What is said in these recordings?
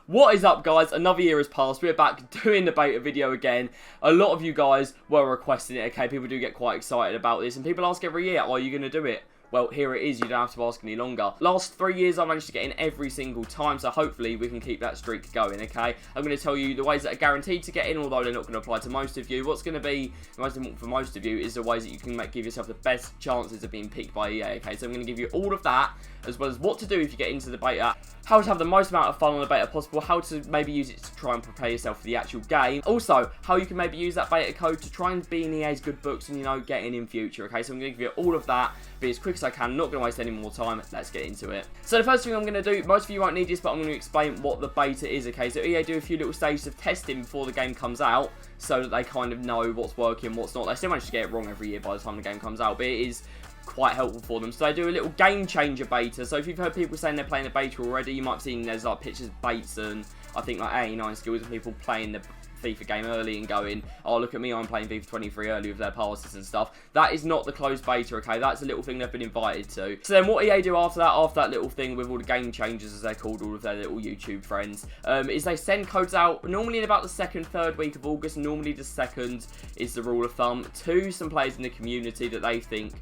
What is up, guys? Another year has passed. We're back doing the beta video again. A lot of you guys were requesting it, okay? People do get quite excited about this, and people ask every year, are you going to do it? Well, here it is. You don't have to ask any longer. Last 3 years, I managed to get in every single time, so hopefully we can keep that streak going, okay? I'm going to tell you the ways that are guaranteed to get in, although they're not going to apply to most of you. What's going to be most important for most of you is the ways that you can give yourself the best chances of being picked by EA, okay? So I'm going to give you all of that, as well as what to do if you get into the beta, how to have the most amount of fun on the beta possible, how to maybe use it to try and prepare yourself for the actual game. Also, how you can maybe use that beta code to try and be in EA's good books and, you know, get in future, okay? So I'm going to give you all of that, be as quick as I can, not going to waste any more time. Let's get into it. So the first thing I'm going to do, most of you won't need this, but I'm going to explain what the beta is, okay? So EA do a few little stages of testing before the game comes out, so that they kind of know what's working, what's not. They still manage to get it wrong every year by the time the game comes out, but it is quite helpful for them. So they do a little game changer beta. So if you've heard people saying they're playing the beta already, you might have seen there's like pictures of baits and I think like 89 skills of people playing the FIFA game early and going, oh, look at me, I'm playing FIFA 23 early with their passes and stuff. That is not the closed beta, okay? That's a little thing they've been invited to. So then what EA do after that little thing with all the game changers, as they're called, all of their little YouTube friends, is they send codes out normally in about the second, third week of August. Normally the second is the rule of thumb, to some players in the community that they think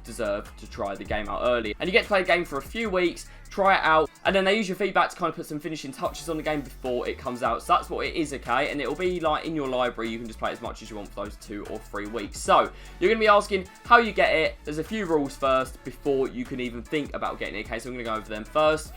deserve to try the game out early. And you get to play the game for a few weeks, try it out, and then they use your feedback to kind of put some finishing touches on the game before it comes out. So that's what it is, okay? And it'll be like in your library. You can just play as much as you want for those 2 or 3 weeks. So you're going to be asking how you get it. There's a few rules first before you can even think about getting it, okay? So I'm going to go over them first.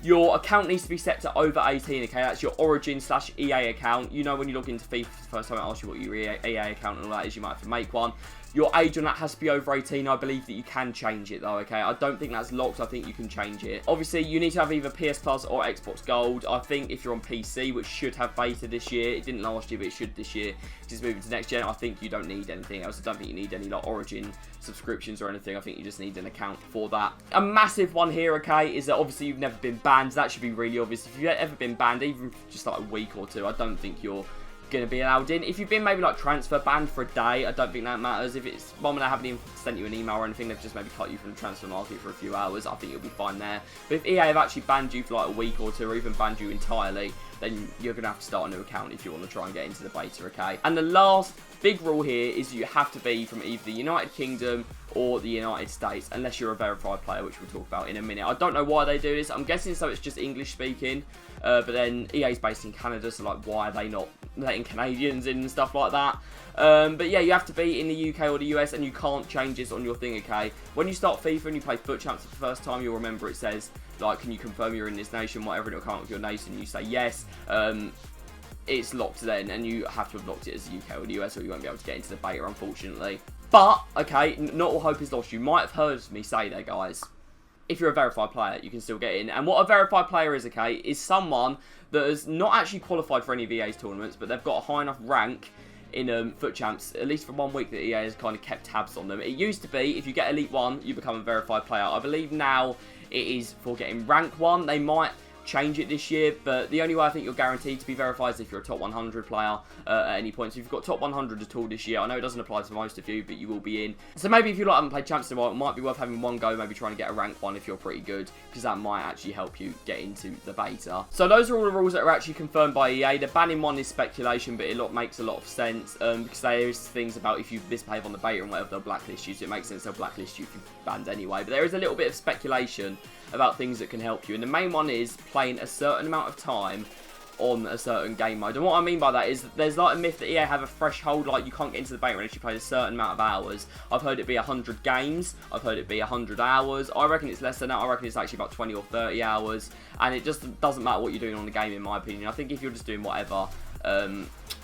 Your account needs to be set to over 18, okay? That's your Origin/EA account. You know, when you log into FIFA for the first time, I ask you what your EA account and all that is. You might have to make one. Your age on that has to be over 18. I believe that you can change it though, okay? I don't think that's locked. I think you can change it. Obviously, you need to have either PS Plus or Xbox Gold. I think if you're on PC, which should have beta this year. It didn't last year, but it should this year. Just moving to next gen, I think you don't need anything else. I don't think you need any like Origin subscriptions or anything. I think you just need an account for that. A massive one here, okay, is that obviously you've never been banned. That should be really obvious. If you've ever been banned, even for just like a week or two, I don't think you're going to be allowed in. If you've been maybe like transfer banned for a day, I don't think that matters. If it's one they haven't even sent you an email or anything, they've just maybe cut you from the transfer market for a few hours, I think you'll be fine there. But if EA have actually banned you for like a week or two, or even banned you entirely, then you're going to have to start a new account if you want to try and get into the beta, okay? And the last big rule here is you have to be from either the United Kingdom or the United States, unless you're a verified player, which we'll talk about in a minute. I don't know why they do this. I'm guessing so it's just English speaking, but then EA's based in Canada, so like why are they not letting Canadians in and stuff like that? But yeah, you have to be in the UK or the US, and you can't change this on your thing, okay? When you start FIFA and you play Foot Champs for the first time, you'll remember it says, like, can you confirm you're in this nation, whatever, and it'll come up with your nation, you say yes. It's locked then, and you have to have locked it as the UK or the US, or you won't be able to get into the beta, unfortunately. But, okay, not all hope is lost. You might have heard me say there, guys. If you're a verified player, you can still get in. And what a verified player is, okay, is someone that has not actually qualified for any of EA's tournaments, but they've got a high enough rank in Foot Champs, at least for 1 week, that EA has kind of kept tabs on them. It used to be, if you get Elite 1, you become a verified player. I believe now it is for getting rank 1. They might change it this year, but the only way I think you're guaranteed to be verified is if you're a top 100 player at any point. So if you've got top 100 at all this year, I know it doesn't apply to most of you, but you will be in. So maybe if you haven't played Champs in a while, it might be worth having one go, maybe trying to get a rank 1 if you're pretty good, because that might actually help you get into the beta. So those are all the rules that are actually confirmed by EA. The banning one is speculation, but it makes a lot of sense, because there's things about if you misbehave on the beta and whatever, they'll blacklist you, so it makes sense they'll blacklist you if you're banned anyway. But there is a little bit of speculation about things that can help you, and the main one is playing a certain amount of time on a certain game mode. And what I mean by that is that there's like a myth that EA have a threshold, like you can't get into the beta unless you play a certain amount of hours. I've heard it be 100 games, I've heard it be 100 hours. I reckon it's less than that. I reckon it's actually about 20 or 30 hours, and it just doesn't matter what you're doing on the game, in my opinion. I think if you're just doing whatever,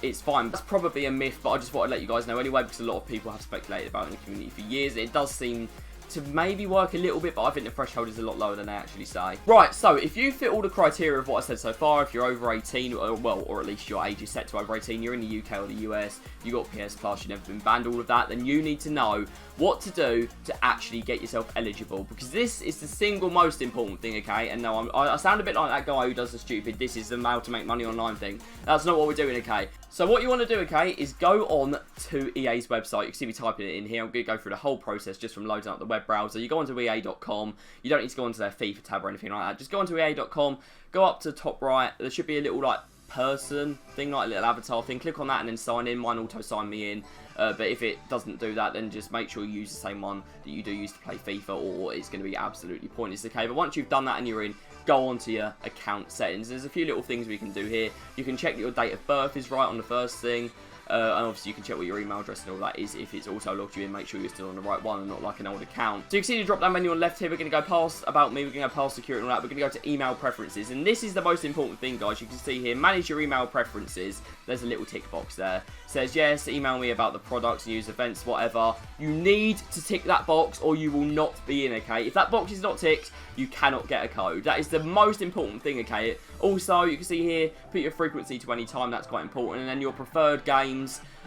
it's fine. That's probably a myth, but I just want to let you guys know anyway, because a lot of people have speculated about it in the community for years. It does seem to maybe work a little bit, but I think the threshold is a lot lower than they actually say. Right, so if you fit all the criteria of what I said so far, if you're over 18, or at least your age is set to over 18, you're in the UK or the US, you got PS Plus, you've never been banned, all of that, then you need to know what to do to actually get yourself eligible, because this is the single most important thing, okay? And no, I sound a bit like that guy who does the stupid, this is the how to make money online thing. That's not what we're doing, okay? So what you want to do, okay, is go on to EA's website. You can see me typing it in here. I'm going to go through the whole process just from loading up the web browser, you go onto EA.com. You don't need to go onto their FIFA tab or anything like that. Just go onto EA.com, go up to the top right. There should be a little like person thing, like a little avatar thing. Click on that and then sign in. Mine auto sign me in. But if it doesn't do that, then just make sure you use the same one that you do use to play FIFA, or it's going to be absolutely pointless, okay? But once you've done that and you're in, go onto your account settings. There's a few little things we can do here. You can check that your date of birth is right on the first thing. And obviously you can check what your email address and all that is. If it's also logged you in, make sure you're still on the right one and not like an old account. So you can see the drop down menu on the left here. We're going to go past About Me, we're going to go past Security and all that. We're going to go to Email Preferences. And this is the most important thing, guys. You can see here, Manage Your Email Preferences. There's a little tick box there. It says, yes, email me about the products, news, events, whatever. You need to tick that box or you will not be in, okay? If that box is not ticked, you cannot get a code. That is the most important thing, okay? Also, you can see here, put your frequency to any time. That's quite important. And then your preferred games.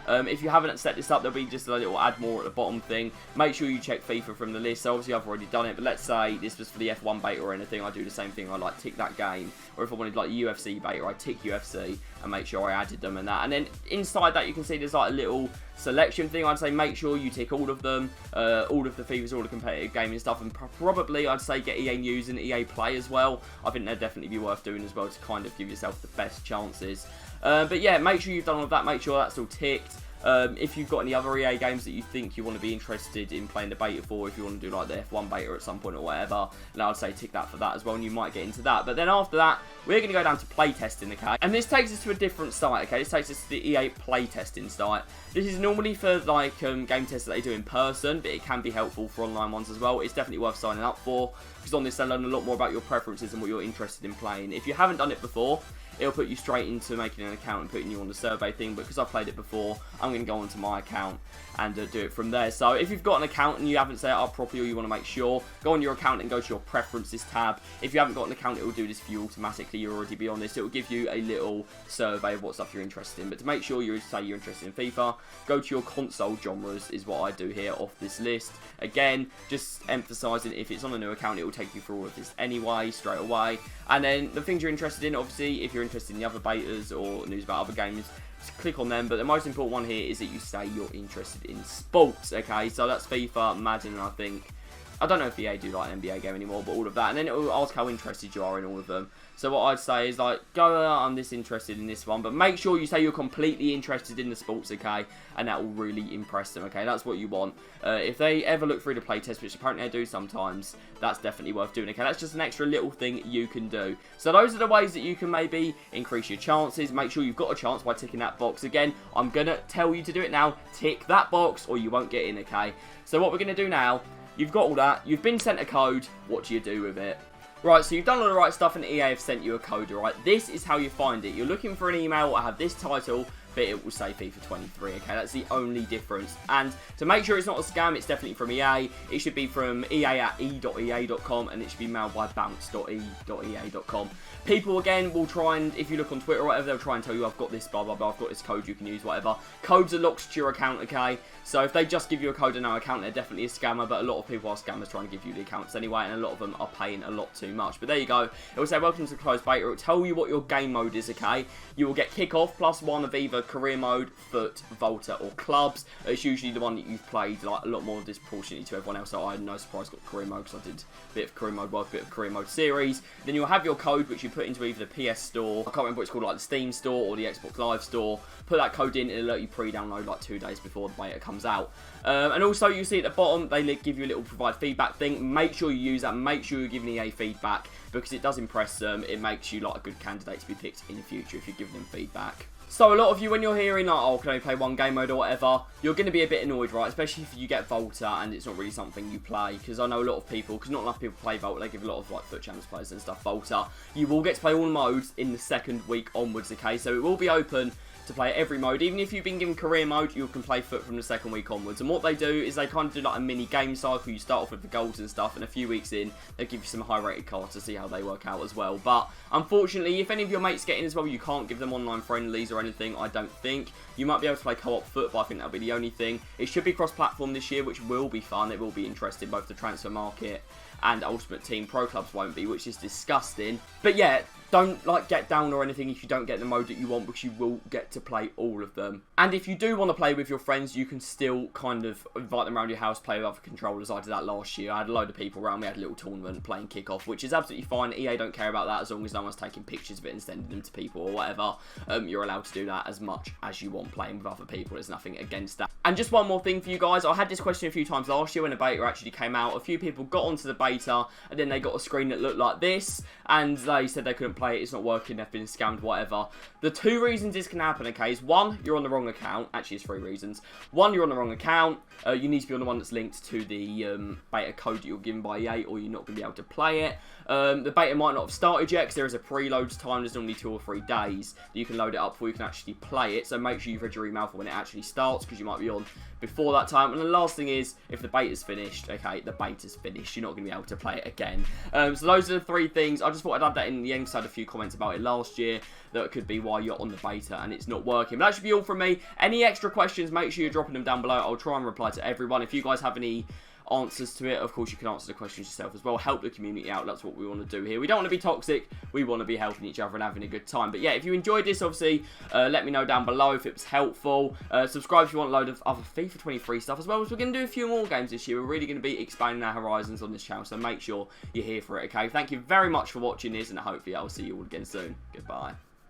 If you haven't set this up, there'll be just a little add more at the bottom thing. Make sure you check FIFA from the list. So obviously I've already done it, but let's say this was for the F1 beta or anything, I do the same thing. I like tick that game. Or if I wanted like UFC beta, I tick UFC and make sure I added them and that. And then inside that you can see there's like a little selection thing. I'd say make sure you tick all of them, all of the FIFAs, all the competitive gaming stuff, and probably I'd say get EA News and EA Play as well. I think they'd definitely be worth doing as well to kind of give yourself the best chances. But yeah, make sure you've done all of that, make sure that's all ticked. If you've got any other EA games that you think you want to be interested in playing the beta for, if you want to do like the F1 beta at some point or whatever, then I'd say tick that for that as well, and you might get into that. But then after that, we're going to go down to playtesting, okay? And this takes us to a different site, okay? This takes us to the EA playtesting site. This is normally for like game tests that they do in person, but it can be helpful for online ones as well. It's definitely worth signing up for, because on this they'll learn a lot more about your preferences and what you're interested in playing. If you haven't done it before, it'll put you straight into making an account and putting you on the survey thing, but because I've played it before, I'm going to go onto my account and do it from there. So if you've got an account and you haven't set it up properly, or you want to make sure, go on your account and go to your preferences tab. If you haven't got an account, it will do this for you automatically. You'll already be on this. It will give you a little survey of what stuff you're interested in. But to make sure you say you're interested in FIFA, go to your console genres is what I do here off this list. Again, just emphasising, if it's on a new account, it will take you through all of this anyway, straight away. And then the things you're interested in, obviously, if you're interested in the other betas or news about other games, just click on them. But the most important one here is that you say you're interested in sports, okay? So that's FIFA, Madden, and I think, I don't know if EA do like an NBA game anymore, but all of that. And then it will ask how interested you are in all of them. So what I'd say is like, go, I'm this interested in this one, but make sure you say you're completely interested in the sports, okay? And that will really impress them, okay? That's what you want. If they ever look through the playtest, which apparently they do sometimes, that's definitely worth doing, okay? That's just an extra little thing you can do. So those are the ways that you can maybe increase your chances. Make sure you've got a chance by ticking that box. Again, I'm going to tell you to do it now. Tick that box or you won't get in, okay? So what we're going to do now, you've got all that. You've been sent a code. What do you do with it? Right, so you've done all the right stuff and EA have sent you a code, alright? This is how you find it. You're looking for an email, I have this title, but it will say FIFA 23, okay? That's the only difference. And to make sure it's not a scam, it's definitely from EA. It should be from ea@e.ea.com, and it should be mailed by bounce.e.ea.com. People, again, will try and, if you look on Twitter or whatever, they'll try and tell you, I've got this, blah, blah, blah, I've got this code you can use, whatever. Codes are locked to your account, okay? So if they just give you a code on our account, they're definitely a scammer, but a lot of people are scammers trying to give you the accounts anyway, and a lot of them are paying a lot too much. But there you go. It will say, welcome to the closed beta. It will tell you what your game mode is, okay? You will get kickoff +1 of either career mode, foot, Volta, or clubs. It's usually the one that you've played like a lot more disproportionately to everyone else. So I had no surprise got career mode because I did a bit of career mode work, a bit of career mode series. Then you'll have your code, which you put into either the PS Store, I can't remember what it's called, like the Steam Store or the Xbox Live Store. Put that code in, it'll let you pre-download like 2 days before the beta comes out. And also you see at the bottom, they give you a little provide feedback thing. Make sure you use that. Make sure you're giving EA feedback because it does impress them. It makes you like a good candidate to be picked in the future if you're giving them feedback. So a lot of you, when you're hearing like, oh, can I play one game mode or whatever, you're going to be a bit annoyed, right? Especially if you get Volta and it's not really something you play. Because I know a lot of people, because not enough people play Volta, they give a lot of like Foot Champs players and stuff Volta. You will get to play all modes in the second week onwards, okay? So it will be open to play every mode. Even if you've been given career mode, you can play Foot from the second week onwards. And what they do is they kind of do like a mini game cycle. You start off with the golds and stuff, and a few weeks in, they give you some high rated cards to see how they work out as well. But unfortunately, if any of your mates get in as well, you can't give them online friendlies or anything, I don't think. You might be able to play co-op Foot, but I think that'll be the only thing. It should be cross-platform this year, which will be fun. It will be interesting, both the transfer market and Ultimate Team. Pro clubs won't be, which is disgusting. But yeah, don't like get down or anything if you don't get the mode that you want, because you will get to play all of them. And if you do want to play with your friends, you can still kind of invite them around your house, play with other controllers. I did that last year. I had a load of people around me, had a little tournament playing kickoff, which is absolutely fine. EA don't care about that as long as no one's taking pictures of it and sending them to people or whatever. You're allowed to do that as much as you want playing with other people. There's nothing against that. And just one more thing for you guys. I had this question a few times last year when the beta actually came out. A few people got onto the beta and then they got a screen that looked like this and they said they couldn't play it, it's not working, they've been scammed, whatever. The 2 reasons this can happen, okay, is 1, you're on the wrong account. Actually, it's 3 reasons. 1, you're on the wrong account. You need to be on the one that's linked to the beta code that you're given by EA, or you're not going to be able to play it. The beta might not have started yet because there is a preload time. There's normally 2 or 3 days that you can load it up before you can actually play it. So make sure you've read your email for when it actually starts, because you might be on before that time. And the last thing is, if the beta's finished, okay, the beta's finished. You're not going to be able to play it again. So those are the 3 things. I just thought I'd add that in the end because I had a few comments about it last year that could be why you're on the beta and it's not working. But that should be all from me. Any extra questions, make sure you're dropping them down below. I'll try and reply to everyone. If you guys have any answers to it, of course you can answer the questions yourself as well. Help the community out. That's what we want to do here. We don't want to be toxic. We want to be helping each other and having a good time. But yeah, if you enjoyed this, obviously let me know down below if it was helpful. Subscribe if you want a load of other FIFA 23 stuff as well, as we're going to do a few more games this year. We're really going to be expanding our horizons on this channel, so make sure you're here for it. Okay, thank you very much for watching this, and hopefully I'll see you all again soon. Goodbye.